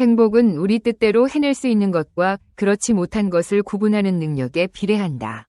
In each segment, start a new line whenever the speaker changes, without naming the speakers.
행복은 우리 뜻대로 해낼 수 있는 것과 그렇지 못한 것을 구분하는 능력에 비례한다.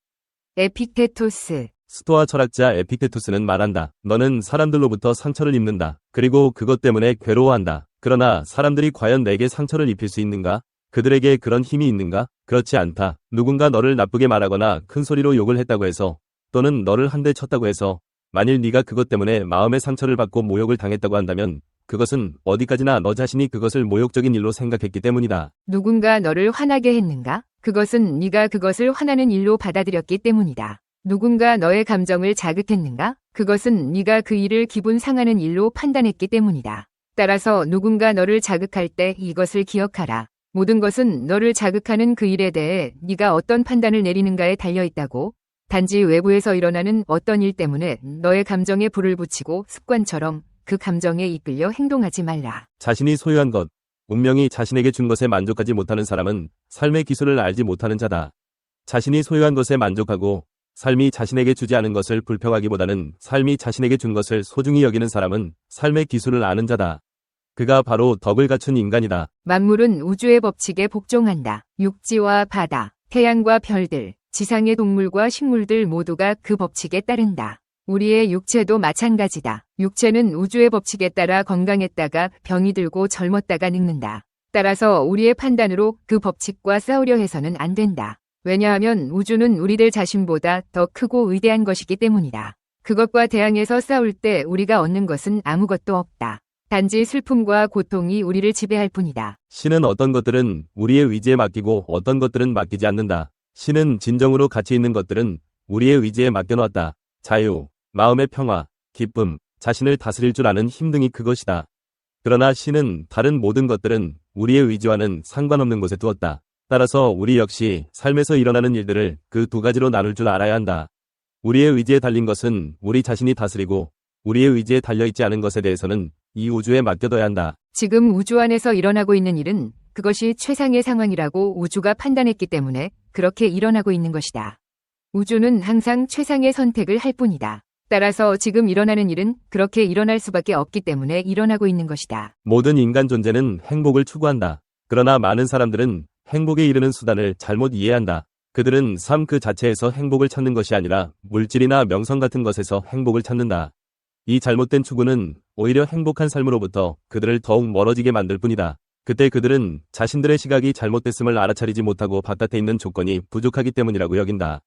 에픽테토스.
스토아 철학자 에픽테토스는 말한다. 너는 사람들로부터 상처를 입는다. 그리고 그것 때문에 괴로워한다. 그러나 사람들이 과연 내게 상처를 입힐 수 있는가? 그들에게 그런 힘이 있는가? 그렇지 않다. 누군가 너를 나쁘게 말하거나 큰 소리로 욕을 했다고 해서, 또는 너를 한 대 쳤다고 해서 만일 네가 그것 때문에 마음의 상처를 받고 모욕을 당했다고 한다면 그것은 어디까지나 너 자신이 그것을 모욕적인 일로 생각했기 때문이다.
누군가 너를 화나게 했는가? 그것은 네가 그것을 화나는 일로 받아들였기 때문이다. 누군가 너의 감정을 자극했는가? 그것은 네가 그 일을 기분 상하는 일로 판단했기 때문이다. 따라서 누군가 너를 자극할 때 이것을 기억하라. 모든 것은 너를 자극하는 그 일에 대해 네가 어떤 판단을 내리는가에 달려있다고. 단지 외부에서 일어나는 어떤 일 때문에 너의 감정에 불을 붙이고 습관처럼 그 감정에 이끌려 행동하지 말라.
자신이 소유한 것, 운명이 자신에게 준 것에 만족하지 못하는 사람은 삶의 기술을 알지 못하는 자다. 자신이 소유한 것에 만족하고 삶이 자신에게 주지 않은 것을 불평하기보다는 삶이 자신에게 준 것을 소중히 여기는 사람은 삶의 기술을 아는 자다. 그가 바로 덕을 갖춘 인간이다.
만물은 우주의 법칙에 복종한다. 육지와 바다, 태양과 별들, 지상의 동물과 식물들 모두가 그 법칙에 따른다. 우리의 육체도 마찬가지다. 육체는 우주의 법칙에 따라 건강했다가 병이 들고 젊었다가 늙는다. 따라서 우리의 판단으로 그 법칙과 싸우려 해서는 안 된다. 왜냐하면 우주는 우리들 자신보다 더 크고 위대한 것이기 때문이다. 그것과 대항해서 싸울 때 우리가 얻는 것은 아무것도 없다. 단지 슬픔과 고통이 우리를 지배할 뿐이다.
신은 어떤 것들은 우리의 의지에 맡기고 어떤 것들은 맡기지 않는다. 신은 진정으로 가치 있는 것들은 우리의 의지에 맡겨놓았다. 자유, 마음의 평화, 기쁨, 자신을 다스릴 줄 아는 힘 등이 그것이다. 그러나 신은 다른 모든 것들은 우리의 의지와는 상관없는 곳에 두었다. 따라서 우리 역시 삶에서 일어나는 일들을 그 두 가지로 나눌 줄 알아야 한다. 우리의 의지에 달린 것은 우리 자신이 다스리고 우리의 의지에 달려있지 않은 것에 대해서는 이 우주에 맡겨둬야 한다.
지금 우주 안에서 일어나고 있는 일은 그것이 최상의 상황이라고 우주가 판단했기 때문에 그렇게 일어나고 있는 것이다. 우주는 항상 최상의 선택을 할 뿐이다. 따라서 지금 일어나는 일은 그렇게 일어날 수밖에 없기 때문에 일어나고 있는 것이다.
모든 인간 존재는 행복을 추구한다. 그러나 많은 사람들은 행복에 이르는 수단을 잘못 이해한다. 그들은 삶 그 자체에서 행복을 찾는 것이 아니라 물질이나 명성 같은 것에서 행복을 찾는다. 이 잘못된 추구는 오히려 행복한 삶으로부터 그들을 더욱 멀어지게 만들 뿐이다. 그때 그들은 자신들의 시각이 잘못됐음을 알아차리지 못하고 바깥에 있는 조건이 부족하기 때문이라고 여긴다.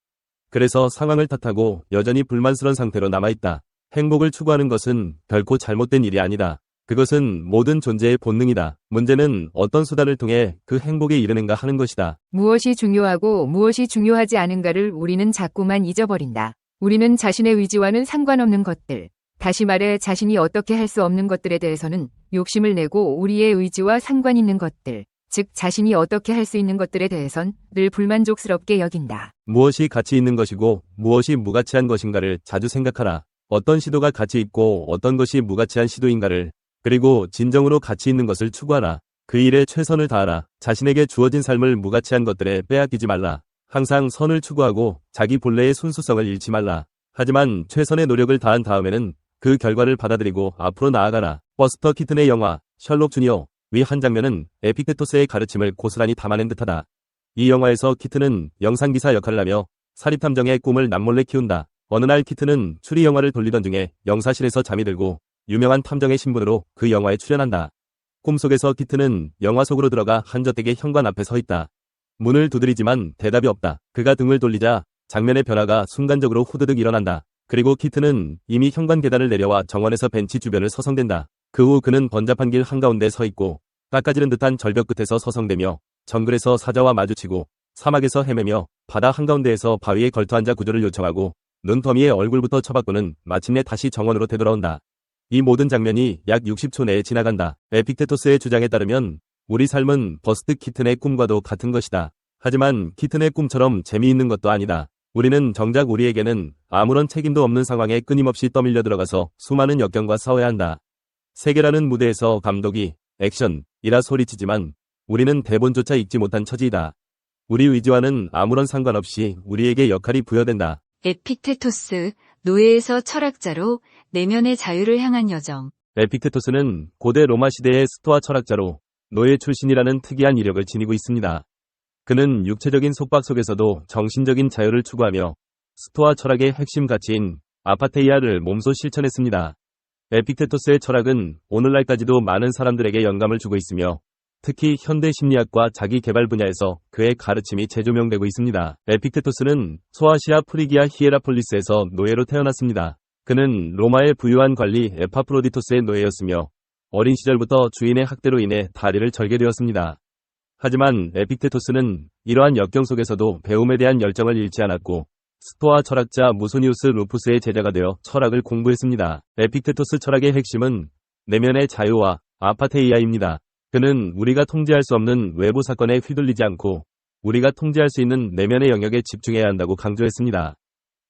그래서 상황을 탓하고 여전히 불만스러운 상태로 남아있다. 행복을 추구하는 것은 결코 잘못된 일이 아니다. 그것은 모든 존재의 본능이다. 문제는 어떤 수단을 통해 그 행복에 이르는가 하는 것이다.
무엇이 중요하고 무엇이 중요하지 않은가를 우리는 자꾸만 잊어버린다. 우리는 자신의 의지와는 상관없는 것들, 다시 말해 자신이 어떻게 할 수 없는 것들에 대해서는 욕심을 내고 우리의 의지와 상관 있는 것들, 즉 자신이 어떻게 할 수 있는 것들에 대해선 늘 불만족스럽게 여긴다.
무엇이 가치 있는 것이고 무엇이 무가치한 것인가를 자주 생각하라. 어떤 시도가 가치 있고 어떤 것이 무가치한 시도인가를, 그리고 진정으로 가치 있는 것을 추구하라. 그 일에 최선을 다하라. 자신에게 주어진 삶을 무가치한 것들에 빼앗기지 말라. 항상 선을 추구하고 자기 본래의 순수성을 잃지 말라. 하지만 최선의 노력을 다한 다음에는 그 결과를 받아들이고 앞으로 나아가라. 버스터 키튼의 영화 셜록 주니어 위 한 장면은 에픽테토스의 가르침을 고스란히 담아낸 듯하다. 이 영화에서 키튼은 영상기사 역할을 하며 사립탐정의 꿈을 남몰래 키운다. 어느 날 키튼은 추리 영화를 돌리던 중에 영사실에서 잠이 들고 유명한 탐정의 신분으로 그 영화에 출연한다. 꿈속에서 키튼은 영화 속으로 들어가 한저택의 현관 앞에 서 있다. 문을 두드리지만 대답이 없다. 그가 등을 돌리자 장면의 변화가 순간적으로 후드득 일어난다. 그리고 키튼은 이미 현관 계단을 내려와 정원에서 벤치 주변을 서성댄다. 그 후 그는 번잡한 길 한가운데 서 있고 깎아지른 듯한 절벽 끝에서 서성대며 정글에서 사자와 마주치고 사막에서 헤매며 바다 한가운데에서 바위에 걸터앉아 구조를 요청하고 눈더미에 얼굴부터 쳐박고는 마침내 다시 정원으로 되돌아온다. 이 모든 장면이 약 60초 내에 지나간다. 에픽테토스의 주장에 따르면 우리 삶은 버스트 키튼의 꿈과도 같은 것이다. 하지만 키튼의 꿈처럼 재미있는 것도 아니다. 우리는 정작 우리에게는 아무런 책임도 없는 상황에 끊임없이 떠밀려 들어가서 수많은 역경과 싸워야 한다. 세계라는 무대에서 감독이 액션이라 소리치지만 우리는 대본조차 읽지 못한 처지이다. 우리 의지와는 아무런 상관없이 우리에게 역할이 부여된다.
에픽테토스, 노예에서 철학자로 내면의 자유를 향한 여정.
에픽테토스는 고대 로마 시대의 스토아 철학자로 노예 출신이라는 특이한 이력을 지니고 있습니다. 그는 육체적인 속박 속에서도 정신적인 자유를 추구하며 스토아 철학의 핵심 가치인 아파테이아를 몸소 실천했습니다. 에픽테토스의 철학은 오늘날까지도 많은 사람들에게 영감을 주고 있으며 특히 현대 심리학과 자기 개발 분야에서 그의 가르침이 재조명되고 있습니다. 에픽테토스는 소아시아 프리기아 히에라폴리스에서 노예로 태어났습니다. 그는 로마의 부유한 관리 에파프로디토스의 노예였으며 어린 시절부터 주인의 학대로 인해 다리를 절게 되었습니다. 하지만 에픽테토스는 이러한 역경 속에서도 배움에 대한 열정을 잃지 않았고 스토아 철학자 무소니우스 루푸스의 제자가 되어 철학을 공부했습니다. 에픽테토스 철학의 핵심은 내면의 자유와 아파테이아입니다. 그는 우리가 통제할 수 없는 외부 사건에 휘둘리지 않고 우리가 통제할 수 있는 내면의 영역에 집중해야 한다고 강조했습니다.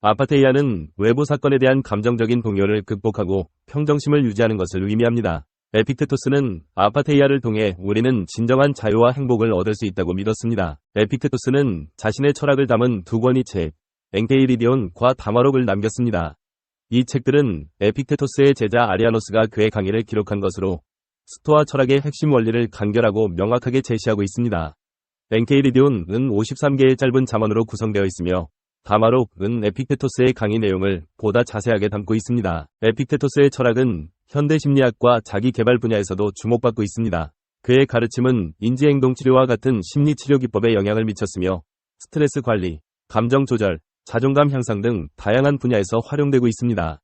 아파테이아는 외부 사건에 대한 감정적인 동요를 극복하고 평정심을 유지하는 것을 의미합니다. 에픽테토스는 아파테이아를 통해 우리는 진정한 자유와 행복을 얻을 수 있다고 믿었습니다. 에픽테토스는 자신의 철학을 담은 두 권의 책, 엔케이리디온과 다마록을 남겼습니다. 이 책들은 에픽테토스의 제자 아리아노스가 그의 강의를 기록한 것으로 스토아 철학의 핵심 원리를 간결하고 명확하게 제시하고 있습니다. 엔케이리디온은 53개의 짧은 잠언으로 구성되어 있으며 다마록은 에픽테토스의 강의 내용을 보다 자세하게 담고 있습니다. 에픽테토스의 철학은 현대 심리학과 자기 개발 분야에서도 주목받고 있습니다. 그의 가르침은 인지행동치료와 같은 심리치료 기법에 영향을 미쳤으며 스트레스 관리, 감정 조절, 자존감 향상 등 다양한 분야에서 활용되고 있습니다.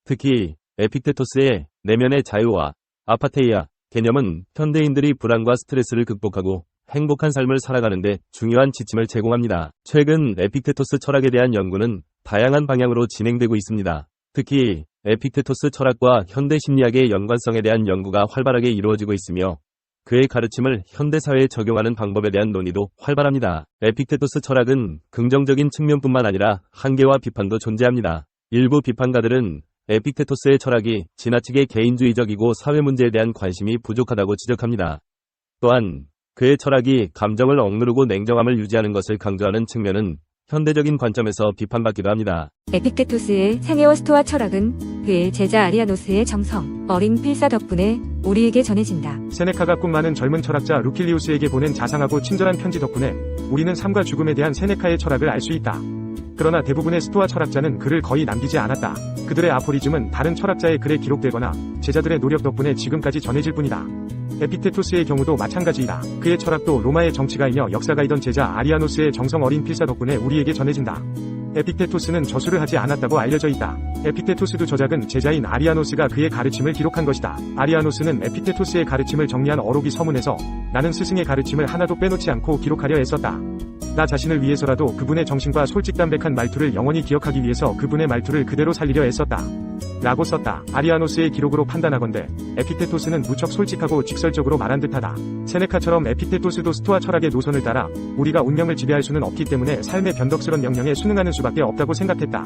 특히 에픽테토스의 내면의 자유와 아파테이아 개념은 현대인들이 불안과 스트레스를 극복하고 행복한 삶을 살아가는 데 중요한 지침을 제공합니다. 최근 에픽테토스 철학에 대한 연구는 다양한 방향으로 진행되고 있습니다. 특히 에픽테토스 철학과 현대 심리학의 연관성에 대한 연구가 활발하게 이루어지고 있으며 그의 가르침을 현대사회에 적용하는 방법에 대한 논의도 활발합니다. 에픽테토스 철학은 긍정적인 측면뿐만 아니라 한계와 비판도 존재합니다. 일부 비판가들은 에픽테토스의 철학이 지나치게 개인주의적이고 사회 문제에 대한 관심이 부족하다고 지적합니다. 또한 그의 철학이 감정을 억누르고 냉정함을 유지하는 것을 강조하는 측면은 현대적인 관점에서 비판받기도 합니다.
에픽테토스의 생애와 스토아 철학은 그의 제자 아리아노스의 정성, 어린 필사 덕분에 우리에게 전해진다.
세네카가 꿈많은 젊은 철학자 루킬리우스에게 보낸 자상하고 친절한 편지 덕분에 우리는 삶과 죽음에 대한 세네카의 철학을 알 수 있다. 그러나 대부분의 스토아 철학자는 글을 거의 남기지 않았다. 그들의 아포리즘은 다른 철학자의 글에 기록되거나 제자들의 노력 덕분에 지금까지 전해질 뿐이다. 에픽테토스의 경우도 마찬가지이다. 그의 철학도 로마의 정치가이며 역사가이던 제자 아리아노스의 정성 어린 필사 덕분에 우리에게 전해진다. 에픽테토스는 저술을 하지 않았다고 알려져 있다. 에픽테토스도 저작은 제자인 아리아노스가 그의 가르침을 기록한 것이다. 아리아노스는 에픽테토스의 가르침을 정리한 어록이 서문에서 나는 스승의 가르침을 하나도 빼놓지 않고 기록하려 애썼다. 나 자신을 위해서라도 그분의 정신과 솔직담백한 말투를 영원히 기억하기 위해서 그분의 말투를 그대로 살리려 애썼다. 라고 썼다. 아리아노스의 기록으로 판단하건대 에픽테토스는 무척 솔직하고 직설적으로 말한 듯하다. 세네카처럼 에픽테토스도 스토아 철학의 노선을 따라 우리가 운명을 지배할 수는 없기 때문에 삶의 변덕스런 명령에 순응하는 수밖에 없다고 생각했다.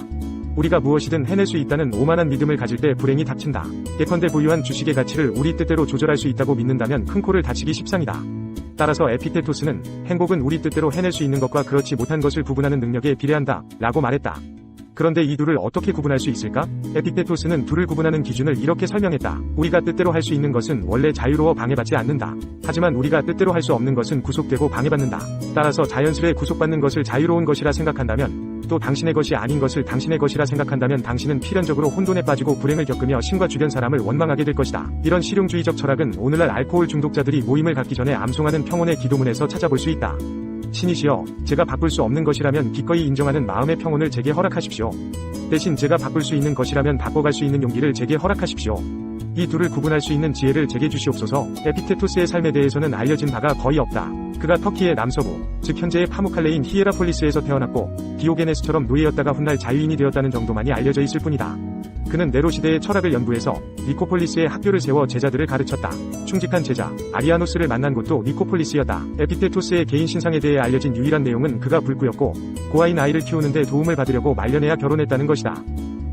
우리가 무엇이든 해낼 수 있다는 오만한 믿음을 가질 때 불행이 닥친다. 예컨대 보유한 주식의 가치를 우리 뜻대로 조절할 수 있다고 믿는다면 큰 코를 다치기 십상이다. 따라서 에픽테토스는 행복은 우리 뜻대로 해낼 수 있는 것과 그렇지 못한 것을 구분하는 능력에 비례한다. 라고 말했다. 그런데 이 둘을 어떻게 구분할 수 있을까? 에픽테토스는 둘을 구분하는 기준을 이렇게 설명했다. 우리가 뜻대로 할 수 있는 것은 원래 자유로워 방해받지 않는다. 하지만 우리가 뜻대로 할 수 없는 것은 구속되고 방해받는다. 따라서 자연스레 구속받는 것을 자유로운 것이라 생각한다면 또 당신의 것이 아닌 것을 당신의 것이라 생각한다면 당신은 필연적으로 혼돈에 빠지고 불행을 겪으며 신과 주변 사람을 원망하게 될 것이다. 이런 실용주의적 철학은 오늘날 알코올 중독자들이 모임을 갖기 전에 암송하는 평온의 기도문에서 찾아볼 수 있다. 신이시여, 제가 바꿀 수 없는 것이라면 기꺼이 인정하는 마음의 평온을 제게 허락하십시오. 대신 제가 바꿀 수 있는 것이라면 바꿔갈 수 있는 용기를 제게 허락하십시오. 이 둘을 구분할 수 있는 지혜를 제게 주시옵소서. 에픽테토스의 삶에 대해서는 알려진 바가 거의 없다. 그가 터키의 남서부, 즉 현재의 파무칼레인 히에라폴리스에서 태어났고 디오게네스처럼 노예였다가 훗날 자유인이 되었다는 정도만이 알려져 있을 뿐이다. 그는 네로 시대의 철학을 연구해서 니코폴리스에 학교를 세워 제자들을 가르쳤다. 충직한 제자 아리아노스를 만난 곳도 니코폴리스였다. 에픽테토스의 개인 신상에 대해 알려진 유일한 내용은 그가 불구였고 고아인 아이를 키우는데 도움을 받으려고 말년에야 결혼했다는 것이다.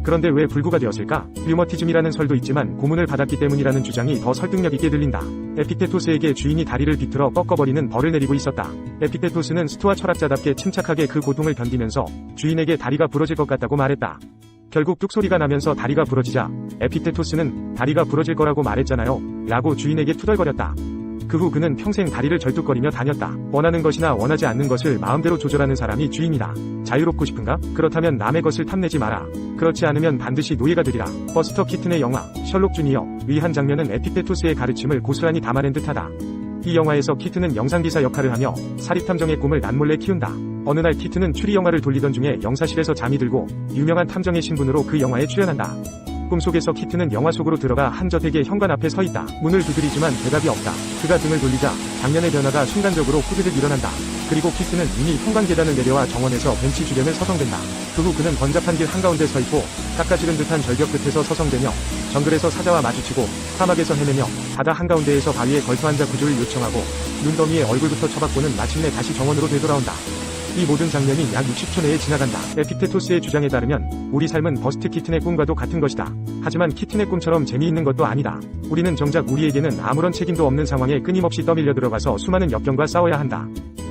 그런데 왜 불구가 되었을까? 류머티즘이라는 설도 있지만 고문을 받았기 때문이라는 주장이 더 설득력 있게 들린다. 에픽테토스에게 주인이 다리를 비틀어 꺾어버리는 벌을 내리고 있었다. 에픽테토스는 스토아 철학자답게 침착하게 그 고통을 견디면서 주인에게 다리가 부러질 것 같다고 말했다. 결국 뚝소리가 나면서 다리가 부러지자 에픽테토스는 다리가 부러질 거라고 말했잖아요. 라고 주인에게 투덜거렸다. 그 후 그는 평생 다리를 절뚝거리며 다녔다. 원하는 것이나 원하지 않는 것을 마음대로 조절하는 사람이 주인이다. 자유롭고 싶은가? 그렇다면 남의 것을 탐내지 마라. 그렇지 않으면 반드시 노예가 되리라. 버스터 키튼의 영화 셜록 주니어의 한 장면은 에픽테토스의 가르침을 고스란히 담아낸 듯하다. 이 영화에서 키튼은 영상기사 역할을 하며 사립탐정의 꿈을 남몰래 키운다. 어느 날 키튼은 추리 영화를 돌리던 중에 영사실에서 잠이 들고 유명한 탐정의 신분으로 그 영화에 출연한다. 꿈속에서 키튼은 영화 속으로 들어가 한 저택의 현관 앞에 서 있다. 문을 두드리지만 대답이 없다. 그가 등을 돌리자 장면의 변화가 순간적으로 후드득 일어난다. 그리고 키튼은 이미 현관 계단을 내려와 정원에서 벤치 주변을 서성댄다. 그 후 그는 번잡한 길 한가운데 서 있고 깎아지른 듯한 절벽 끝에서 서성대며 정글에서 사자와 마주치고 사막에서 헤매며 바다 한가운데에서 바위에 걸터앉아 구조를 요청하고 눈더미에 얼굴부터 쳐박고는 마침내 다시 정원으로 되돌아온다. 이 모든 장면이 약 60초 내에 지나간다. 에픽테토스의 주장에 따르면 우리 삶은 버스트 키튼의 꿈과도 같은 것이다. 하지만 키튼의 꿈처럼 재미있는 것도 아니다. 우리는 정작 우리에게는 아무런 책임도 없는 상황에 끊임없이 떠밀려 들어가서 수많은 역경과 싸워야 한다.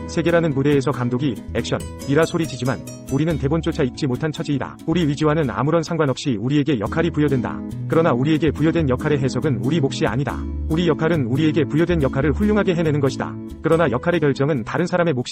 세계라는 무대에서 감독이 액션이라 소리치지만 우리는 대본조차 읽지 못한 처지이다. 우리 위지와는 아무런 상관없이 우리에게 역할이 부여된다. 그러나 우리에게 부여된 역할의 해석은 우리 몫이 아니다. 우리 역할은 우리에게 부여된 역할을 훌륭하게 해내는 것이다. 그러나 역할의 결정은 다른 사람의 몫이다.